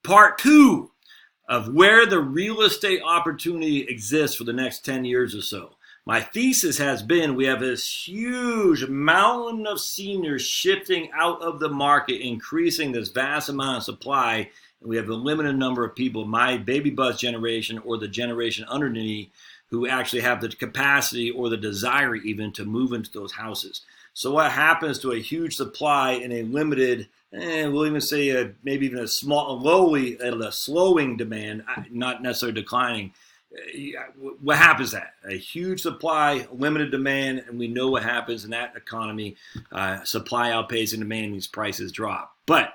Part 2 of where the real estate opportunity exists for the next 10 years or so. My thesis has been we have this huge mountain of seniors shifting out of the market, increasing this vast amount of supply, and we have a limited number of people, my baby bust generation or the generation underneath, who actually have the capacity or the desire even to move into those houses. So what happens to a huge supply and a limited, we'll even say maybe even a slowing demand, not necessarily declining. What happens to that? A huge supply, limited demand, and we know what happens in that economy. Supply outpacing demand means prices drop. But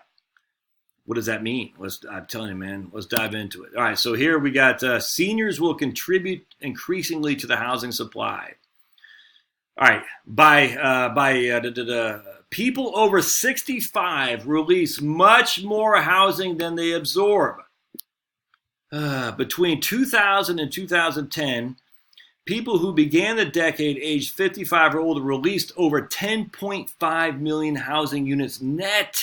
what does that mean? I'm telling you, man, let's dive into it. All right, so here we got seniors will contribute increasingly to the housing supply. All right, people over 65 release much more housing than they absorb. Between 2000 and 2010, people who began the decade aged 55 or older released over 10.5 million housing units net.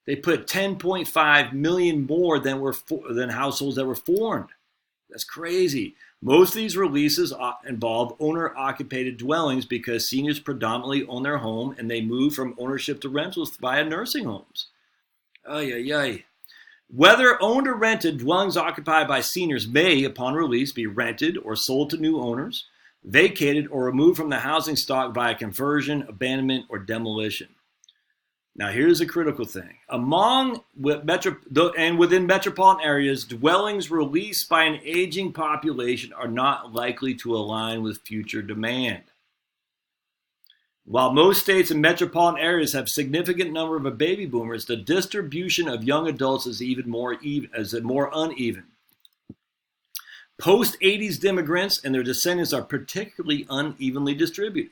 They put 10.5 million more than households that were formed. That's crazy. Most of these releases involve owner-occupied dwellings because seniors predominantly own their home and they move from ownership to rentals via nursing homes. Whether owned or rented, dwellings occupied by seniors may, upon release, be rented or sold to new owners, vacated or removed from the housing stock via conversion, abandonment, or demolition. Now, here's a critical thing. Within metropolitan areas, dwellings released by an aging population are not likely to align with future demand. While most states and metropolitan areas have a significant number of baby boomers, the distribution of young adults is more uneven. Post-80s immigrants and their descendants are particularly unevenly distributed.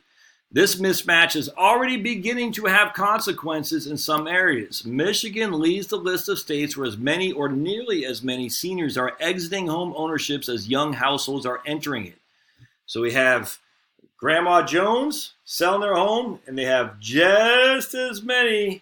This mismatch is already beginning to have consequences in some areas. Michigan leads the list of states where as many or nearly as many seniors are exiting home ownerships as young households are entering it. So we have Grandma Jones selling their home, and they have just as many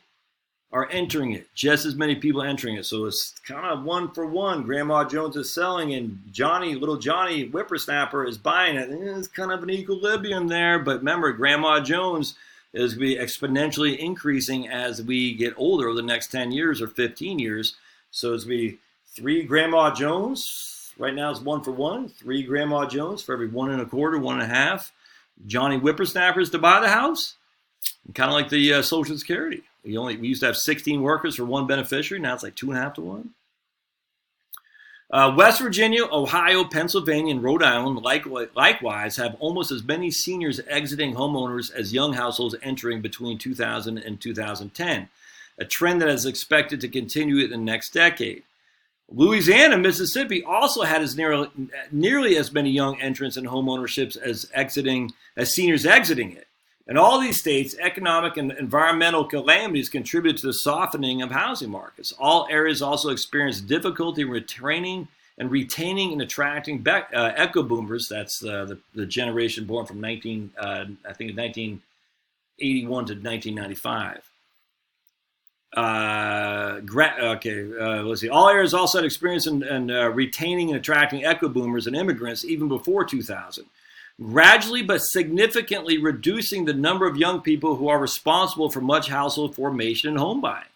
are entering it. Just as many people entering it. So it's kind of 1 for 1. Grandma Jones is selling, and little Johnny Whippersnapper is buying it. And it's kind of an equilibrium there. But remember, Grandma Jones is going to be exponentially increasing as we get older over the next 10 years or 15 years. So it's going to be 3 Grandma Jones. Right now it's 1 for 1. 3 Grandma Jones for every 1 1/4, 1 1/2. Johnny Whippersnappers to buy the house. Kind of like the Social Security. We used to have 16 workers for 1 beneficiary. Now it's like 2.5 to 1. West Virginia, Ohio, Pennsylvania, and Rhode Island likewise have almost as many seniors exiting homeowners as young households entering between 2000 and 2010, a trend that is expected to continue in the next decade. Louisiana and Mississippi also had nearly as many young entrants in homeownerships as seniors exiting it. In all these states, economic and environmental calamities contribute to the softening of housing markets. All areas also experience difficulty retaining and attracting echo boomers. That's the generation born from 1981 to 1995. Let's see. All areas also had experience in retaining and attracting echo boomers and immigrants even before 2000. Gradually but significantly reducing the number of young people who are responsible for much household formation and home buying.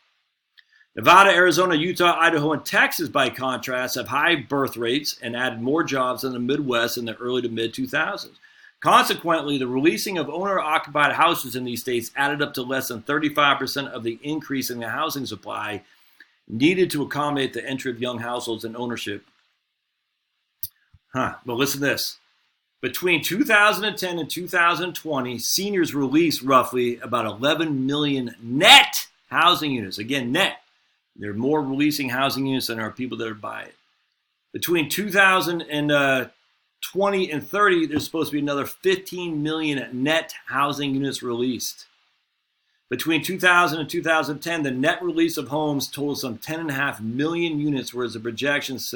Nevada, Arizona, Utah, Idaho, and Texas, by contrast, have high birth rates and added more jobs than the Midwest in the early to mid-2000s. Consequently, the releasing of owner-occupied houses in these states added up to less than 35% of the increase in the housing supply needed to accommodate the entry of young households in ownership. But listen to this. Between 2010 and 2020, seniors released roughly about 11 million net housing units. Again, net. There are more releasing housing units than there are people that are buying it. Between 2020 and 30, there's supposed to be another 15 million net housing units released. Between 2000 and 2010, the net release of homes totaled some 10.5 million units, whereas the projections,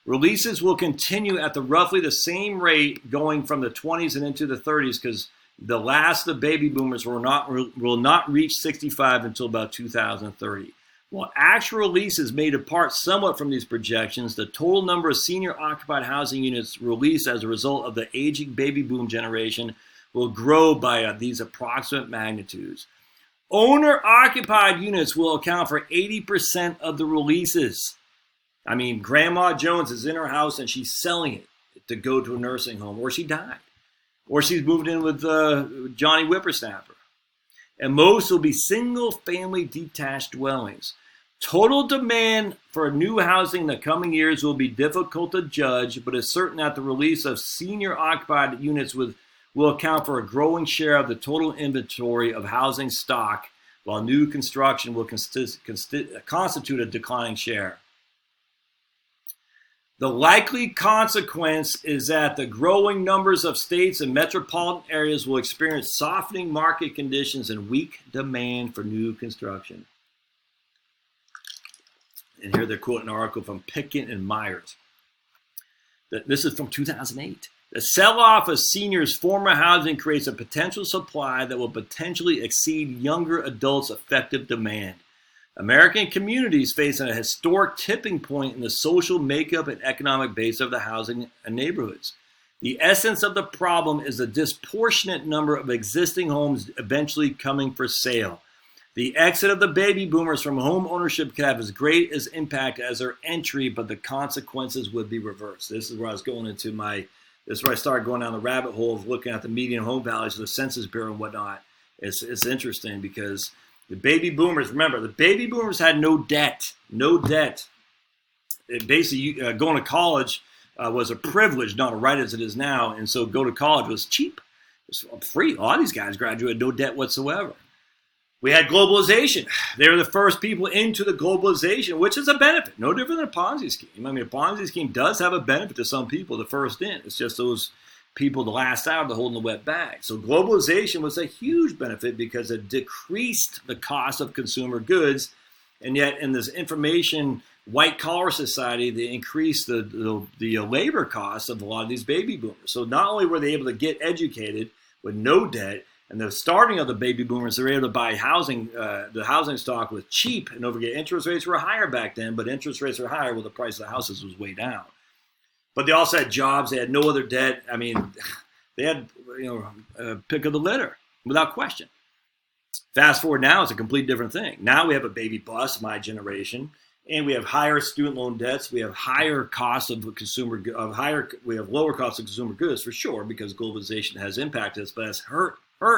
releases will continue at roughly the same rate going from the 20s and into the 30s because the last of the baby boomers will not reach 65 until about 2030. While actual releases may depart somewhat from these projections, the total number of senior-occupied housing units released as a result of the aging baby boom generation will grow by these approximate magnitudes. Owner-occupied units will account for 80% of the releases. I mean, Grandma Jones is in her house and she's selling it to go to a nursing home, or she died, or she's moved in with Johnny Whippersnapper. And most will be single-family detached dwellings. Total demand for new housing in the coming years will be difficult to judge, but it's certain that the release of senior-occupied units will account for a growing share of the total inventory of housing stock, while new construction will constitute a declining share. The likely consequence is that the growing numbers of states and metropolitan areas will experience softening market conditions and weak demand for new construction. And here they're quoting an article from Pickett and Myers. This is from 2008. The sell-off of seniors' former housing creates a potential supply that will potentially exceed younger adults' effective demand. American communities face a historic tipping point in the social makeup and economic base of the housing neighborhoods. The essence of the problem is the disproportionate number of existing homes eventually coming for sale. The exit of the baby boomers from home ownership could have as great as impact as their entry, but the consequences would be reversed. This is where I was going into this is where I started going down the rabbit hole of looking at the median home values of the Census Bureau and whatnot. It's interesting because the baby boomers, remember, the baby boomers had no debt. It basically, going to college was a privilege, not a right as it is now. And so go to college was cheap. It was free. A lot of these guys graduated no debt whatsoever. We had globalization. They were the first people into the globalization, which is a benefit. No different than a Ponzi scheme. I mean, a Ponzi scheme does have a benefit to some people, the first in. It's just those people the last out, they're holding the wet bag. So globalization was a huge benefit because it decreased the cost of consumer goods. And yet in this information white-collar society, they increased the labor costs of a lot of these baby boomers. So not only were they able to get educated with no debt, and the starting of the baby boomers, they were able to buy housing. The housing stock was cheap, and don't forget, interest rates were higher back then, but interest rates were higher, well, the price of the houses was way down. But they also had jobs. They had no other debt. I mean, they had, a pick of the litter, without question. Fast forward now, it's a complete different thing. Now we have a baby bust, my generation, and we have higher student loan debts. We have higher costs of we have lower costs of consumer goods for sure, because globalization has impacted us, but has hurt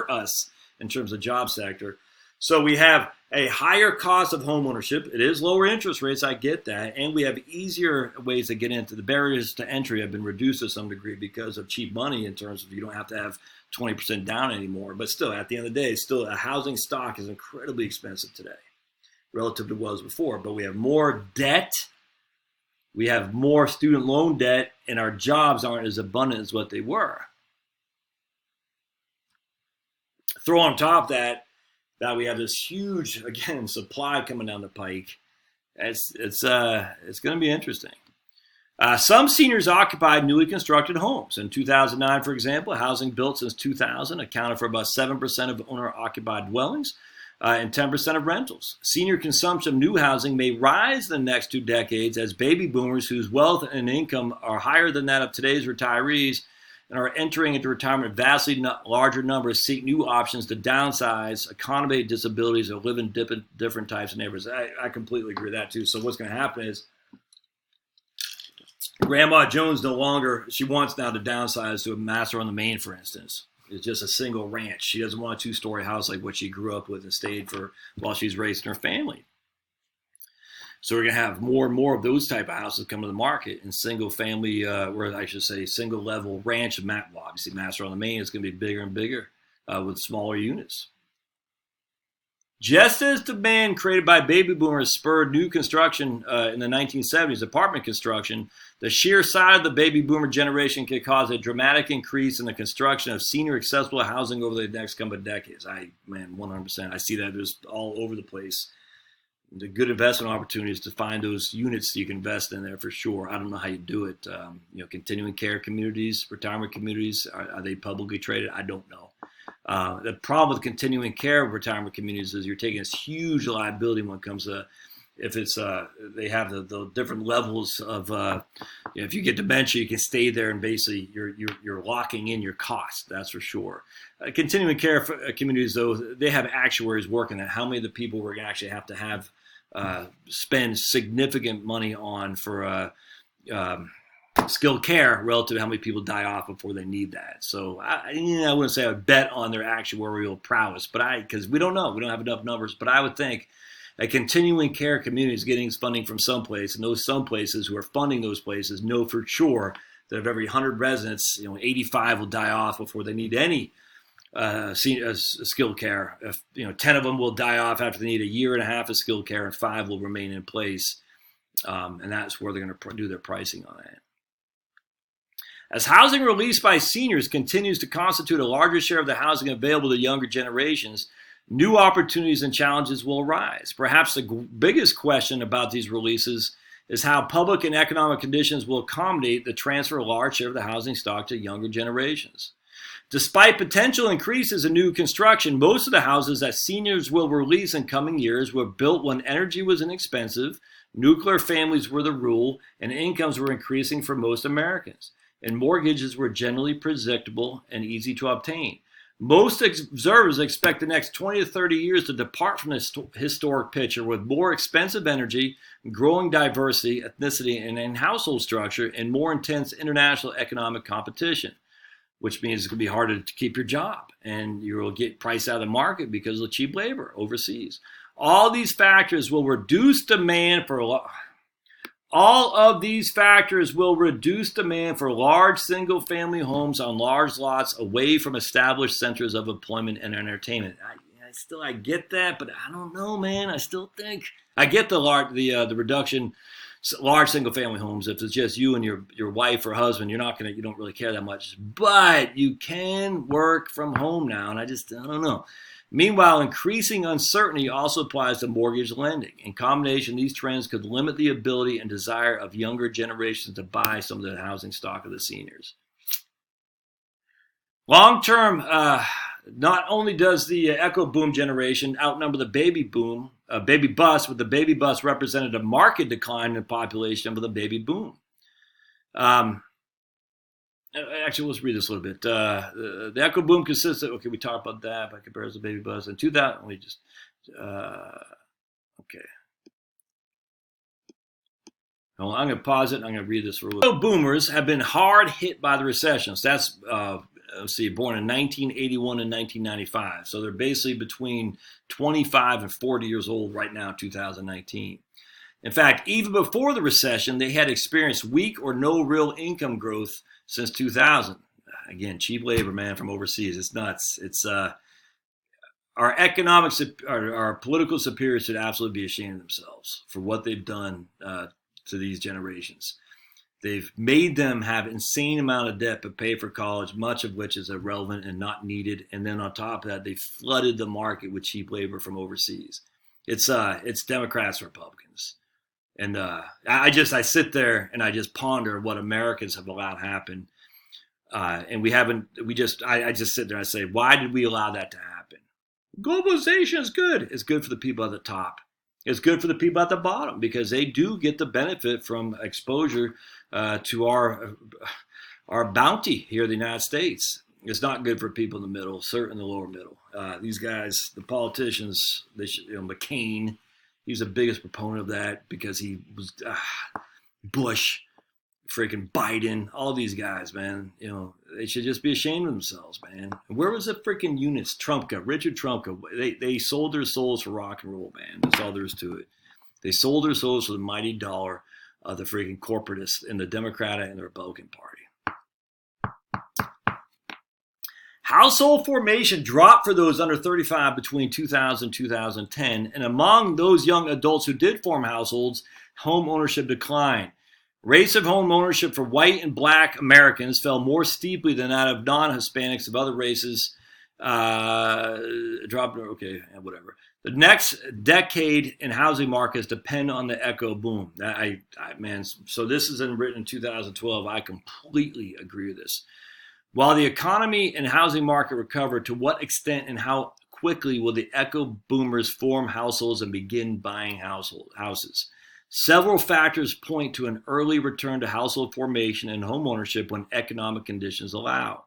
us in terms of job sector. So we have a higher cost of home ownership. It is lower interest rates, I get that. And we have easier ways to get into. The barriers to entry have been reduced to some degree because of cheap money, in terms of you don't have to have 20% down anymore. But still, at the end of the day, still a housing stock is incredibly expensive today relative to what it was before. But we have more debt. We have more student loan debt, and our jobs aren't as abundant as what they were. Throw on top that we have this huge, again, supply coming down the pike. It's going to be interesting. Some seniors occupied newly constructed homes. In 2009, for example, housing built since 2000 accounted for about 7% of owner-occupied dwellings and 10% of rentals. Senior consumption of new housing may rise in the next 2 decades as baby boomers whose wealth and income are higher than that of today's retirees and are entering into retirement, vastly larger numbers seek new options to downsize, accommodate disabilities, or live in different types of neighborhoods. I completely agree with that too. So what's going to happen is Grandma Jones she wants now to downsize to a master on the Main, for instance. It's just a single ranch. She doesn't want a 2-story house like what she grew up with and stayed for while she's raising her family. So we're going to have more and more of those type of houses come to the market, and single family, or I should say single level ranch. Obviously, master on the Main is going to be bigger and bigger with smaller units. Just as demand created by baby boomers spurred new construction in the 1970s, apartment construction, the sheer size of the baby boomer generation could cause a dramatic increase in the construction of senior accessible housing over the next couple of decades. 100%. I see that there's all over the place. The good investment opportunities to find those units you can invest in there for sure. I don't know how you do it. Continuing care communities, retirement communities, are they publicly traded? I don't know. The problem with continuing care of retirement communities is you're taking this huge liability when it comes to if it's they have the different levels of if you get dementia, you can stay there and basically you're locking in your cost. That's for sure. Continuing care communities, though, they have actuaries working at how many of the people we're going to actually have to spend significant money on for skilled care relative to how many people die off before they need that. So I wouldn't say I would bet on their actuarial prowess, but because we don't know, we don't have enough numbers. But I would think a continuing care community is getting funding from someplace, and those some places who are funding those places know for sure that of every 100 residents, 85 will die off before they need any skilled care. 10 of them will die off after they need a year and a half of skilled care, and 5 will remain in place. And that's where they're going to do their pricing on that. As housing released by seniors continues to constitute a larger share of the housing available to younger generations, new opportunities and challenges will arise. Perhaps the biggest question about these releases is how public and economic conditions will accommodate the transfer of a large share of the housing stock to younger generations. Despite potential increases in new construction, most of the houses that seniors will release in coming years were built when energy was inexpensive, nuclear families were the rule, and incomes were increasing for most Americans, and mortgages were generally predictable and easy to obtain. Most observers expect the next 20 to 30 years to depart from this historic picture with more expensive energy, growing diversity, ethnicity, and household structure, and more intense international economic competition, which means it's going to be harder to keep your job, and you will get priced out of the market because of cheap labor overseas. All these factors will reduce demand for large single-family homes on large lots away from established centers of employment and entertainment. I get that, but I don't know, man. I still think I get the reduction. Large single-family homes. If it's just you and your wife or husband, you don't really care that much. But you can work from home now, and I don't know. Meanwhile, increasing uncertainty also applies to mortgage lending. In combination, these trends could limit the ability and desire of younger generations to buy some of the housing stock of the seniors. Long term, not only does the echo boom generation outnumber the baby bust, but the baby bust represented a marked decline in the population of the baby boom. Actually, let's read this a little bit. The echo boom consists of, we talked about that by comparison to baby bust. In 2000, I'm going to pause it and I'm going to read this for a little bit. Boomers have been hard hit by the recession. So that's, born in 1981 and 1995. So they're basically between 25 and 40 years old right now, 2019. In fact, even before the recession, they had experienced weak or no real income growth since 2000. Again, cheap labor, man, from overseas. It's nuts. It's our political superiors should absolutely be ashamed of themselves for what they've done to these generations. They've made them have insane amount of debt to pay for college, much of which is irrelevant and not needed. And then on top of that, they flooded the market with cheap labor from overseas. It's Democrats and Republicans. And I sit there and I just ponder what Americans have allowed happen. And I just sit there and I say, why did we allow that to happen? Globalization is good. It's good for the people at the top. It's good for the people at the bottom because they do get the benefit from exposure to our bounty here in the United States. It's not good for people in the middle, certainly the lower middle. These guys, the politicians, McCain, he's the biggest proponent of that because he was Bush, freaking Biden, all these guys, man. They should just be ashamed of themselves, man. Where was the freaking units? Richard Trumka. They sold their souls for rock and roll, man. That's all there is to it. They sold their souls for the mighty dollar of the freaking corporatists in the Democratic and the Republican Party. Household formation dropped for those under 35 between 2000 and 2010. And among those young adults who did form households, home ownership declined. Rates of home ownership for white and black Americans fell more steeply than that of non-Hispanics of other races. Dropped. Okay, whatever. The next decade in housing markets depend on the echo boom. So this is written in 2012. I completely agree with this. While the economy and housing market recover, to what extent and how quickly will the echo boomers form households and begin buying houses? Several factors point to an early return to household formation and home ownership when economic conditions allow.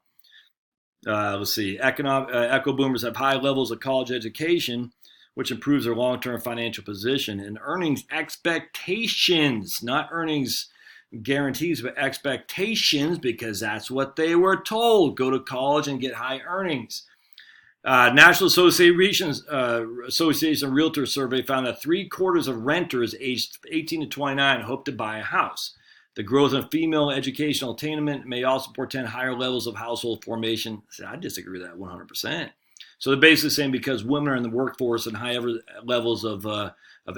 Let's see. Echo boomers have high levels of college education, which improves their long-term financial position, and earnings expectations, not earnings guarantees, but expectations, because that's what they were told. Go to college and get high earnings. National Association Realtor Survey found that 3/4 of renters aged 18 to 29 hope to buy a house. The growth in female educational attainment may also portend higher levels of household formation. I disagree with that 100%. So they're basically saying because women are in the workforce and higher levels of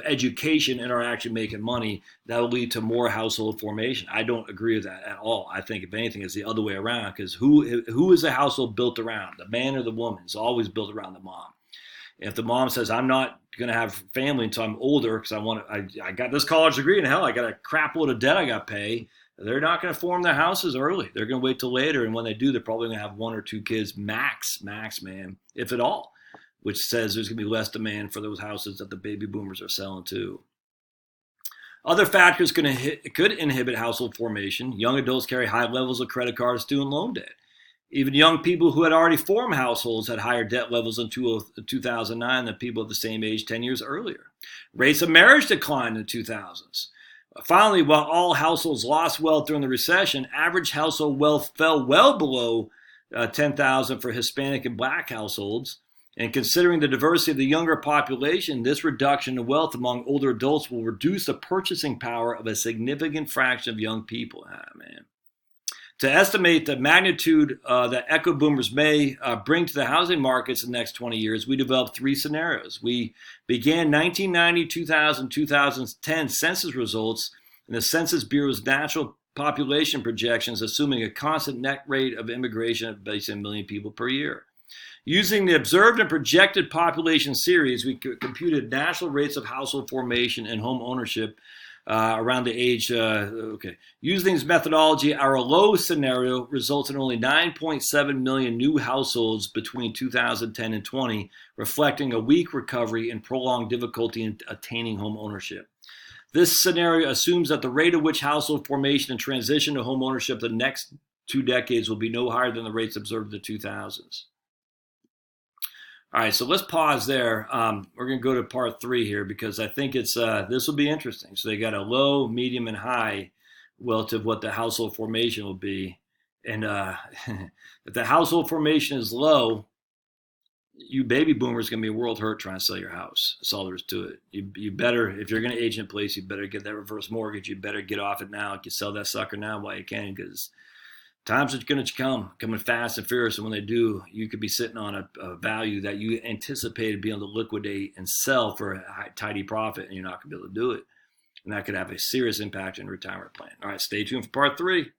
education and are actually making money, that will lead to more household formation. I don't agree with that at all. I think if anything, it's the other way around, because who is a household built around? The man or the woman? It's always built around the mom. If the mom says, I'm not going to have family until I'm older because I got this college degree and hell, I got a crap load of debt I got to pay, they're not going to form their houses early. They're going to wait till later. And when they do, they're probably going to have 1 or 2 kids max, man, if at all, which says there's going to be less demand for those houses that the baby boomers are selling too. Other factors could inhibit household formation. Young adults carry high levels of credit card student loan debt. Even young people who had already formed households had higher debt levels in 2009 than people of the same age 10 years earlier. Rates of marriage declined in the 2000s. Finally, while all households lost wealth during the recession, average household wealth fell well below $10,000 for Hispanic and Black households. And considering the diversity of the younger population, this reduction in wealth among older adults will reduce the purchasing power of a significant fraction of young people. To estimate the magnitude that echo boomers may bring to the housing markets in the next 20 years, we developed 3 scenarios. We began 1990, 2000, 2010 census results in the Census Bureau's natural population projections, assuming a constant net rate of immigration of basically 1 million people per year. Using the observed and projected population series, we computed national rates of household formation and home ownership around the age. Using this methodology, our low scenario results in only 9.7 million new households between 2010 and 20, reflecting a weak recovery and prolonged difficulty in attaining home ownership. This scenario assumes that the rate at which household formation and transition to home ownership the next 2 decades will be no higher than the rates observed in the 2000s. All right, so let's pause there. We're going to go to part 3 here because I think it's this will be interesting. So they got a low, medium, and high relative what the household formation will be. And if the household formation is low, you baby boomers going to be a world hurt trying to sell your house. That's all there is to it. You better, if you're going to age in place, you better get that reverse mortgage. You better get off it now. You sell that sucker now while you can, because times are going to coming fast and furious, and when they do, you could be sitting on a value that you anticipated being able to liquidate and sell for a tidy profit, and you're not going to be able to do it. And that could have a serious impact on your retirement plan. All right, stay tuned for part 3.